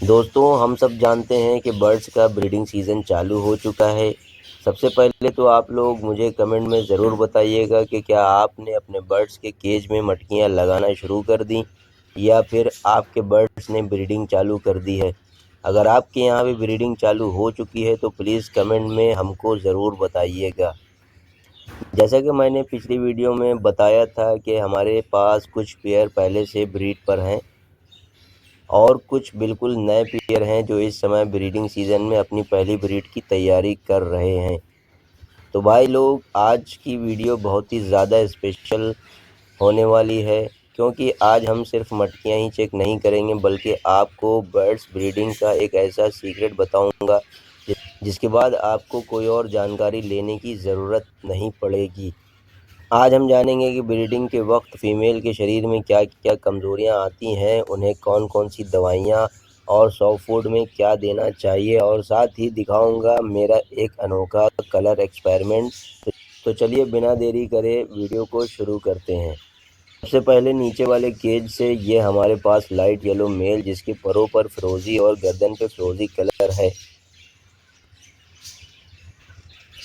दोस्तों, हम सब जानते हैं कि बर्ड्स का ब्रीडिंग सीज़न चालू हो चुका है। सबसे पहले तो आप लोग मुझे कमेंट में ज़रूर बताइएगा कि क्या आपने अपने बर्ड्स के केज में मटकियां लगाना शुरू कर दी या फिर आपके बर्ड्स ने ब्रीडिंग चालू कर दी है। अगर आपके यहाँ भी ब्रीडिंग चालू हो चुकी है तो प्लीज़ कमेंट में हमको ज़रूर बताइएगा। जैसा कि मैंने पिछली वीडियो में बताया था कि हमारे पास कुछ पेयर पहले से ब्रीड पर हैं और कुछ बिल्कुल नए पेयर हैं जो इस समय ब्रीडिंग सीज़न में अपनी पहली ब्रीड की तैयारी कर रहे हैं। तो भाई लोग, आज की वीडियो बहुत ही ज़्यादा स्पेशल होने वाली है, क्योंकि आज हम सिर्फ मटकियां ही चेक नहीं करेंगे बल्कि आपको बर्ड्स ब्रीडिंग का एक ऐसा सीक्रेट बताऊंगा जिसके बाद आपको कोई और जानकारी लेने की ज़रूरत नहीं पड़ेगी। आज हम जानेंगे कि ब्रीडिंग के वक्त फ़ीमेल के शरीर में क्या-क्या कमज़ोरियाँ आती हैं, उन्हें कौन-कौन सी दवाइयाँ और सॉफ्ट फूड में क्या देना चाहिए, और साथ ही दिखाऊंगा मेरा एक अनोखा कलर एक्सपेरिमेंट। तो चलिए बिना देरी करे वीडियो को शुरू करते हैं। सबसे पहले नीचे वाले केज से ये हमारे पास लाइट येलो मेल जिसके परों पर फिरोज़ी और गर्दन पे फिरोज़ी कलर है।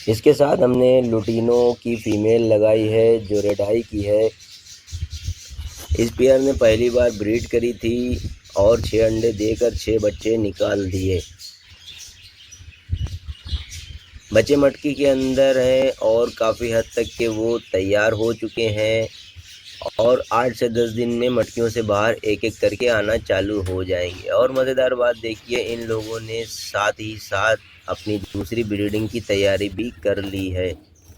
इसके साथ हमने लुटिनो की फ़ीमेल लगाई है जो रेड आई की है। इस पेयर ने पहली बार ब्रीड करी थी और 6 अंडे देकर 6 बच्चे निकाल दिए। बच्चे मटकी के अंदर हैं और काफ़ी हद तक के वो तैयार हो चुके हैं और 8 से 10 दिन में मटकियों से बाहर एक एक करके आना चालू हो जाएंगे। और मज़ेदार बात देखिए, इन लोगों ने साथ ही साथ अपनी दूसरी ब्रीडिंग की तैयारी भी कर ली है।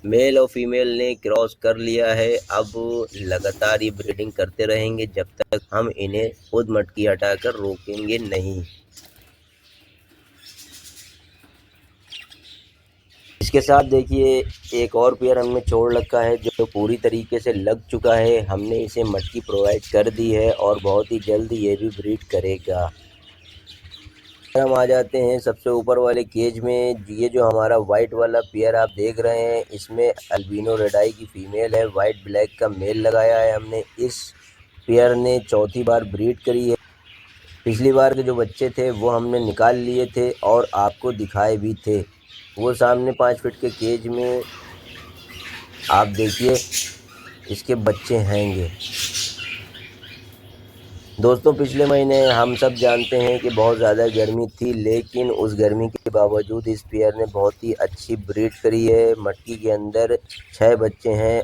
मेल और फीमेल ने क्रॉस कर लिया है। अब लगातार ये ब्रीडिंग करते रहेंगे जब तक हम इन्हें खुद मटकी हटाकर रोकेंगे नहीं। इसके साथ देखिए, एक और पेयर हमने छोड़ रखा है जो पूरी तरीके से लग चुका है। हमने इसे मटकी प्रोवाइड कर दी है और बहुत ही जल्द ये भी ब्रीड करेगा। हम आ जाते हैं सबसे ऊपर वाले केज में। ये जो हमारा वाइट वाला पेयर आप देख रहे हैं, इसमें अल्बिनो रेड आई की फ़ीमेल है, वाइट ब्लैक का मेल लगाया है हमने। इस पेयर ने चौथी बार ब्रीड करी है। पिछली बार के जो बच्चे थे वो हमने निकाल लिए थे और आपको दिखाए भी थे। वो सामने 5 फीट के केज में आप देखिए इसके बच्चे हैंगे। दोस्तों, पिछले महीने हम सब जानते हैं कि बहुत ज़्यादा गर्मी थी, लेकिन उस गर्मी के बावजूद इस पेयर ने बहुत ही अच्छी ब्रीड करी है। मटकी के अंदर 6 बच्चे हैं।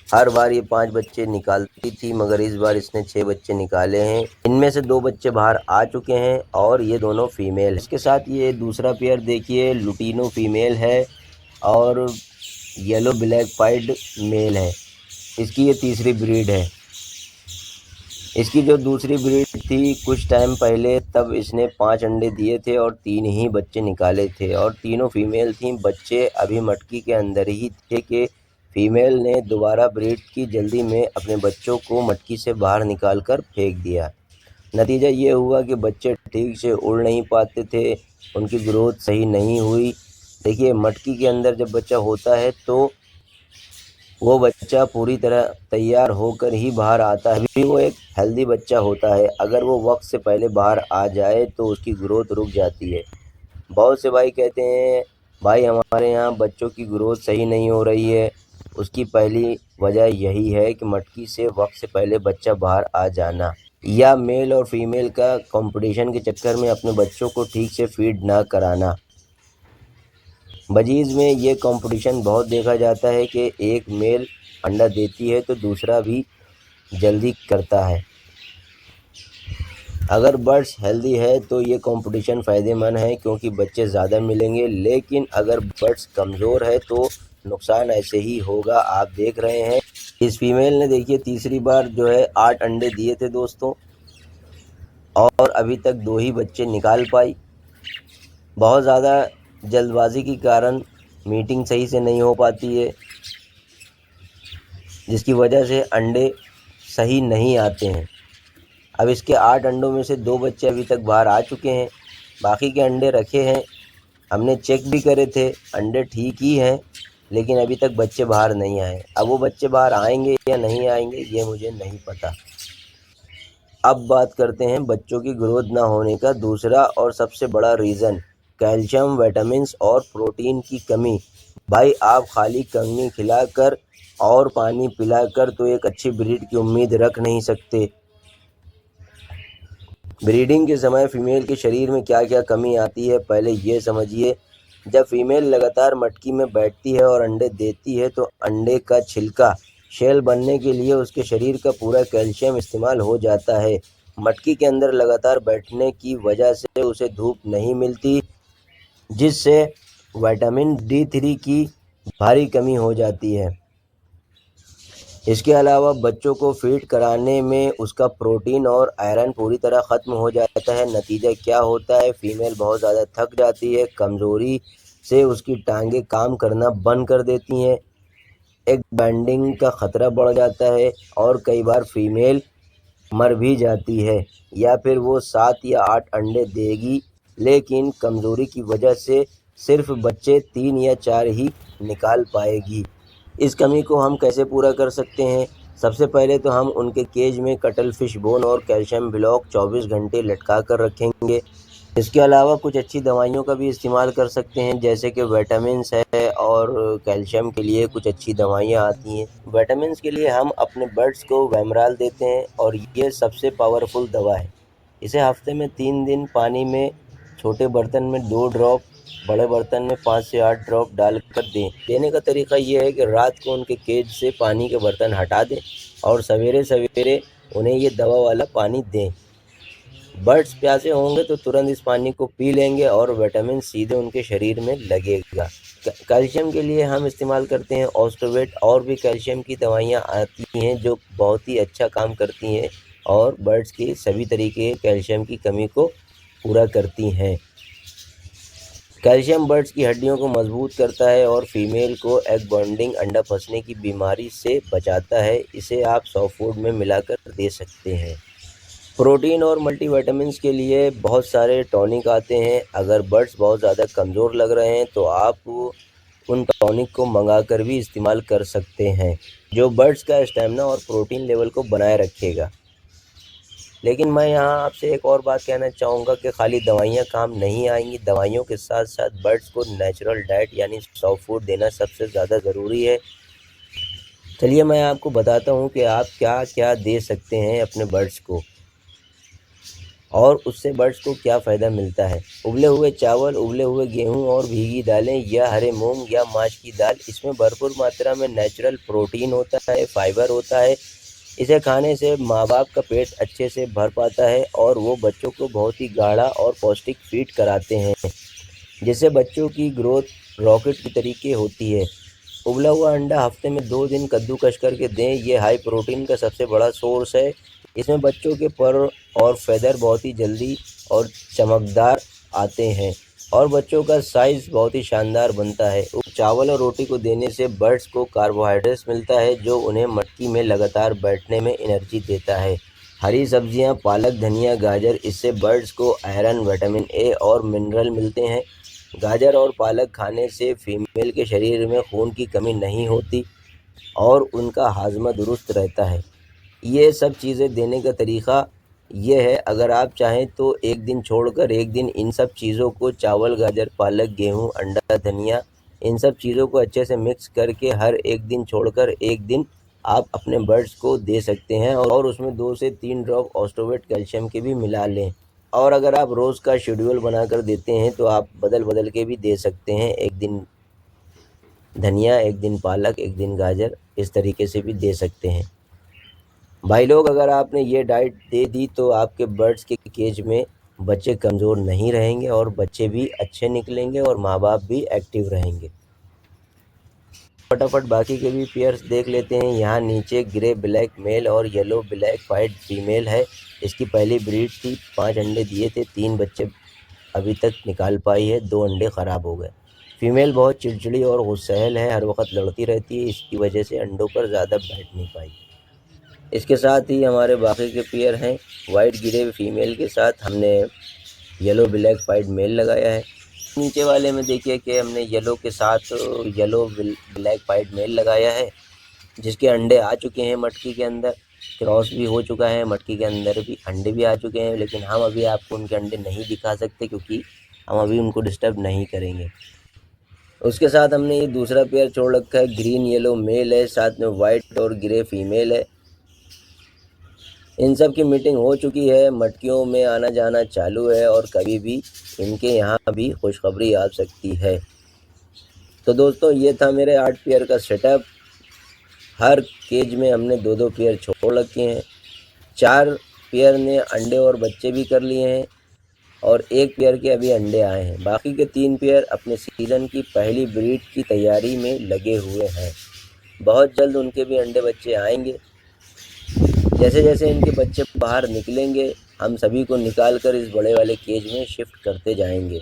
हर बार ये 5 बच्चे निकालती थी, मगर इस बार इसने 6 बच्चे निकाले हैं। इनमें से 2 बच्चे बाहर आ चुके हैं और ये दोनों फीमेल। इसके साथ ये दूसरा पेयर देखिए, लुटिनो फीमेल है और येलो ब्लैक पाइड मेल है। इसकी ये तीसरी ब्रीड है। इसकी जो दूसरी ब्रीड थी कुछ टाइम पहले, तब इसने 5 अंडे दिए थे और 3 ही बच्चे निकाले थे और तीनों फीमेल थीं। बच्चे अभी मटकी के अंदर ही थे कि फीमेल ने दोबारा ब्रीड की जल्दी में अपने बच्चों को मटकी से बाहर निकाल कर फेंक दिया। नतीजा ये हुआ कि बच्चे ठीक से उड़ नहीं पाते थे, उनकी ग्रोथ सही नहीं हुई। देखिए, मटकी के अंदर जब बच्चा होता है तो वो बच्चा पूरी तरह तैयार होकर ही बाहर आता है, भी वो एक हेल्दी बच्चा होता है। अगर वो वक्त से पहले बाहर आ जाए तो उसकी ग्रोथ रुक जाती है। बहुत से भाई कहते हैं, भाई हमारे यहाँ बच्चों की ग्रोथ सही नहीं हो रही है। उसकी पहली वजह यही है कि मटकी से वक्त से पहले बच्चा बाहर आ जाना, या मेल और फीमेल का कंपटीशन के चक्कर में अपने बच्चों को ठीक से फीड ना कराना। बजीज़ में ये कंपटीशन बहुत देखा जाता है कि एक मेल अंडा देती है तो दूसरा भी जल्दी करता है। अगर बर्ड्स हेल्दी है तो ये कंपटीशन फ़ायदेमंद है क्योंकि बच्चे ज़्यादा मिलेंगे, लेकिन अगर बर्ड्स कमज़ोर है तो नुकसान ऐसे ही होगा। आप देख रहे हैं इस फीमेल ने देखिए तीसरी बार जो है 8 अंडे दिए थे दोस्तों, और अभी तक 2 ही बच्चे निकाल पाई। बहुत ज़्यादा जल्दबाजी के कारण मीटिंग सही से नहीं हो पाती है, जिसकी वजह से अंडे सही नहीं आते हैं। अब इसके 8 अंडों में से 2 बच्चे अभी तक बाहर आ चुके हैं, बाकी के अंडे रखे हैं। हमने चेक भी करे थे, अंडे ठीक ही हैं, लेकिन अभी तक बच्चे बाहर नहीं आए। अब वो बच्चे बाहर आएंगे या नहीं आएंगे ये मुझे नहीं पता। अब बात करते हैं बच्चों की ग्रोथ ना होने का दूसरा और सबसे बड़ा रीज़न, कैल्शियम, विटामिन्स और प्रोटीन की कमी। भाई आप खाली कंघी खिलाकर और पानी पिलाकर तो एक अच्छी ब्रीड की उम्मीद रख नहीं सकते। ब्रीडिंग के समय फीमेल के शरीर में क्या क्या कमी आती है पहले ये समझिए। जब फीमेल लगातार मटकी में बैठती है और अंडे देती है तो अंडे का छिलका शेल बनने के लिए उसके शरीर का पूरा कैल्शियम इस्तेमाल हो जाता है। मटकी के अंदर लगातार बैठने की वजह से उसे धूप नहीं मिलती, जिससे विटामिन D3 की भारी कमी हो जाती है। इसके अलावा बच्चों को फीड कराने में उसका प्रोटीन और आयरन पूरी तरह ख़त्म हो जाता है। नतीजा क्या होता है, फीमेल बहुत ज़्यादा थक जाती है, कमज़ोरी से उसकी टांगें काम करना बंद कर देती हैं, एग बैंडिंग का ख़तरा बढ़ जाता है और कई बार फीमेल मर भी जाती है। या फिर वो 7 या 8 अंडे देगी लेकिन कमज़ोरी की वजह से सिर्फ बच्चे 3 या 4 ही निकाल पाएगी। इस कमी को हम कैसे पूरा कर सकते हैं? सबसे पहले तो हम उनके केज में कटल फिश बोन और कैल्शियम ब्लॉक 24 घंटे लटका कर रखेंगे। इसके अलावा कुछ अच्छी दवाइयों का भी इस्तेमाल कर सकते हैं, जैसे कि विटामिन्स है और कैल्शियम के लिए कुछ अच्छी दवाइयाँ आती हैं। विटामिन्स के लिए हम अपने बर्ड्स को वेमराल देते हैं और ये सबसे पावरफुल दवा है। इसे हफ्ते में 3 दिन पानी में छोटे बर्तन में 2 ड्रॉप, बड़े बर्तन में 5 से 8 ड्रॉप डालकर दें। देने का तरीका ये है कि रात को उनके केज से पानी के बर्तन हटा दें और सवेरे सवेरे उन्हें ये दवा वाला पानी दें। बर्ड्स प्यासे होंगे तो तुरंत इस पानी को पी लेंगे और विटामिन सीधे उनके शरीर में लगेगा। कैल्शियम के लिए हम इस्तेमाल करते हैं ऑस्टोवेट, और भी कैल्शियम की दवाइयाँ आती हैं जो बहुत ही अच्छा काम करती हैं और बर्ड्स की सभी तरीके के कैल्शियम की कमी को पूरा करती हैं। कैल्शियम बर्ड्स की हड्डियों को मजबूत करता है और फीमेल को एग बॉन्डिंग अंडा फंसने की बीमारी से बचाता है। इसे आप सॉफ्ट फूड में मिलाकर दे सकते हैं। प्रोटीन और मल्टीविटामिन्स के लिए बहुत सारे टॉनिक आते हैं। अगर बर्ड्स बहुत ज़्यादा कमज़ोर लग रहे हैं तो आप उन टॉनिक को मंगाकर भी इस्तेमाल कर सकते हैं, जो बर्ड्स का स्टेमिना और प्रोटीन लेवल को बनाए रखेगा। लेकिन मैं यहाँ आपसे एक और बात कहना चाहूँगा कि खाली दवाइयाँ काम नहीं आएंगी। दवाइयों के साथ साथ बर्ड्स को नेचुरल डाइट यानी सॉफ्ट फूड देना सबसे ज़्यादा ज़रूरी है। चलिए मैं आपको बताता हूँ कि आप क्या क्या दे सकते हैं अपने बर्ड्स को और उससे बर्ड्स को क्या फ़ायदा मिलता है। उबले हुए चावल, उबले हुए गेहूं और भीगी दालें या हरे मूंग या माश की दाल, इसमें भरपूर मात्रा में नेचुरल प्रोटीन होता है, फाइबर होता है। इसे खाने से माँ बाप का पेट अच्छे से भर पाता है और वो बच्चों को बहुत ही गाढ़ा और पौष्टिक फीड कराते हैं, जिससे बच्चों की ग्रोथ रॉकेट की तरीके होती है। उबला हुआ अंडा हफ्ते में 2 दिन कद्दूकस करके दें। ये हाई प्रोटीन का सबसे बड़ा सोर्स है। इसमें बच्चों के पर और फेदर बहुत ही जल्दी और चमकदार आते हैं और बच्चों का साइज़ बहुत ही शानदार बनता है। चावल और रोटी को देने से बर्ड्स को कार्बोहाइड्रेट्स मिलता है, जो उन्हें मटकी में लगातार बैठने में एनर्जी देता है। हरी सब्जियां, पालक, धनिया, गाजर, इससे बर्ड्स को आयरन, विटामिन ए और मिनरल मिलते हैं। गाजर और पालक खाने से फीमेल के शरीर में खून की कमी नहीं होती और उनका हाजमा दुरुस्त रहता है। ये सब चीज़ें देने का तरीका ये है, अगर आप चाहें तो एक दिन छोड़कर एक दिन इन सब चीज़ों को चावल, गाजर, पालक, गेहूँ, अंडा, धनिया, इन सब चीज़ों को अच्छे से मिक्स करके हर एक दिन छोड़कर एक दिन आप अपने बर्ड्स को दे सकते हैं और उसमें 2 से 3 ड्रॉप ऑस्टोवेट कैल्शियम के भी मिला लें। और अगर आप रोज़ का शेड्यूल बनाकर देते हैं तो आप बदल बदल के भी दे सकते हैं, एक दिन धनिया, एक दिन पालक, एक दिन गाजर, इस तरीके से भी दे सकते हैं। भाई लोग, अगर आपने ये डाइट दे दी तो आपके बर्ड्स के केज में बच्चे कमज़ोर नहीं रहेंगे और बच्चे भी अच्छे निकलेंगे और माँ बाप भी एक्टिव रहेंगे। फटाफट बाकी के भी पेयर्स देख लेते हैं। यहाँ नीचे ग्रे ब्लैक मेल और येलो ब्लैक वाइट फीमेल है। इसकी पहली ब्रीड थी, 5 अंडे दिए थे, 3 बच्चे अभी तक निकाल पाई है, 2 अंडे ख़राब हो गए। फीमेल बहुत चिड़चिड़ी और गुस्सैल है, हर वक्त लड़ती रहती है, इसकी वजह से अंडों पर ज़्यादा बैठ नहीं पाई। इसके साथ ही हमारे बाकी के पेयर हैं। वाइट ग्रे फीमेल के साथ हमने येलो ब्लैक वाइट मेल लगाया है। नीचे वाले में देखिए कि हमने येलो के साथ येलो ब्लैक वाइट मेल लगाया है, जिसके अंडे आ चुके हैं मटकी के अंदर। क्रॉस भी हो चुका है, मटकी के अंदर भी अंडे भी आ चुके हैं, लेकिन हम अभी आपको उनके अंडे नहीं दिखा सकते क्योंकि हम अभी उनको डिस्टर्ब नहीं करेंगे। उसके साथ हमने ये दूसरा पेयर छोड़ रखा है, ग्रीन येलो मेल है, साथ में वाइट और ग्रे फीमेल है। इन सब की मीटिंग हो चुकी है, मटकियों में आना जाना चालू है और कभी भी इनके यहाँ भी खुशखबरी आ सकती है। तो दोस्तों ये था मेरे 8 पेयर का सेटअप। हर केज में हमने 2-2 पेयर छोड़ रखे हैं। 4 पेयर ने अंडे और बच्चे भी कर लिए हैं और 1 पेयर के अभी अंडे आए हैं। बाकी के 3 पेयर अपने सीज़न की पहली ब्रीड की तैयारी में लगे हुए हैं। बहुत जल्द उनके भी अंडे बच्चे आएंगे। जैसे जैसे इनके बच्चे बाहर निकलेंगे हम सभी को निकाल कर इस बड़े वाले केज में शिफ्ट करते जाएंगे।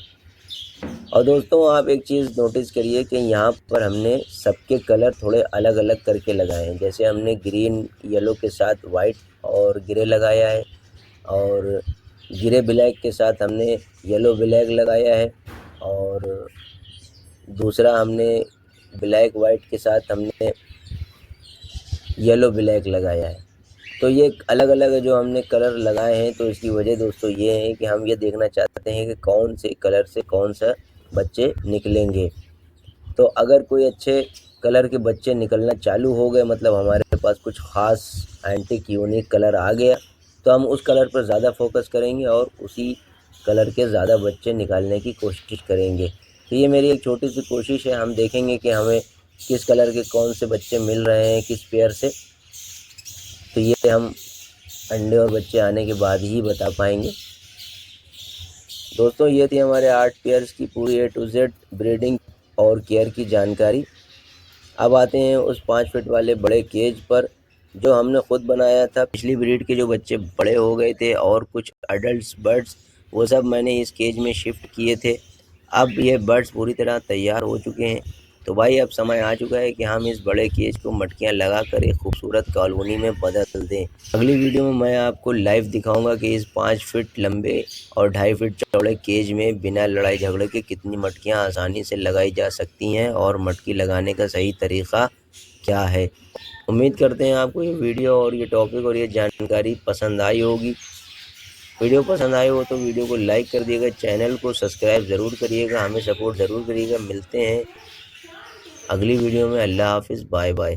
और दोस्तों आप एक चीज़ नोटिस करिए कि यहाँ पर हमने सबके कलर थोड़े अलग अलग करके लगाए हैं। जैसे हमने ग्रीन येलो के साथ वाइट और ग्रे लगाया है और ग्रे ब्लैक के साथ हमने येलो ब्लैक लगाया है और दूसरा हमने ब्लैक वाइट के साथ हमने येलो ब्लैक लगाया है। तो ये अलग अलग जो हमने कलर लगाए हैं, तो इसकी वजह दोस्तों ये है कि हम ये देखना चाहते हैं कि कौन से कलर से कौन सा बच्चे निकलेंगे। तो अगर कोई अच्छे कलर के बच्चे निकलना चालू हो गए, मतलब हमारे पास कुछ ख़ास एंटिक यूनिक कलर आ गया, तो हम उस कलर पर ज़्यादा फोकस करेंगे और उसी कलर के ज़्यादा बच्चे निकालने की कोशिश करेंगे। तो ये मेरी एक छोटी सी कोशिश है। हम देखेंगे कि हमें किस कलर के कौन से बच्चे मिल रहे हैं किस पेयर से, तो ये हम अंडे और बच्चे आने के बाद ही बता पाएंगे। दोस्तों ये थी हमारे 8 पेयर्स की पूरी A to Z ब्रीडिंग और केयर की जानकारी। अब आते हैं उस 5 फीट वाले बड़े केज पर जो हमने खुद बनाया था। पिछली ब्रीड के जो बच्चे बड़े हो गए थे और कुछ अडल्ट बर्ड्स वो सब मैंने इस केज में शिफ्ट किए थे। अब ये बर्ड्स पूरी तरह तैयार हो चुके हैं। तो भाई अब समय आ चुका है कि हम इस बड़े केज को मटकियाँ लगाकर एक खूबसूरत कॉलोनी में बदल दें। अगली वीडियो में मैं आपको लाइव दिखाऊंगा कि इस 5 फीट लंबे और 2.5 फीट चौड़े केज में बिना लड़ाई झगड़े के कितनी मटकियाँ आसानी से लगाई जा सकती हैं और मटकी लगाने का सही तरीक़ा क्या है। उम्मीद करते हैं आपको ये वीडियो और ये टॉपिक और ये जानकारी पसंद आई होगी। वीडियो पसंद आए हो तो वीडियो को लाइक कर दिएगा, चैनल को सब्सक्राइब ज़रूर करिएगा, हमें सपोर्ट ज़रूर करिएगा। मिलते हैं अगली वीडियो में। अल्लाह हाफिज़, बाय बाय।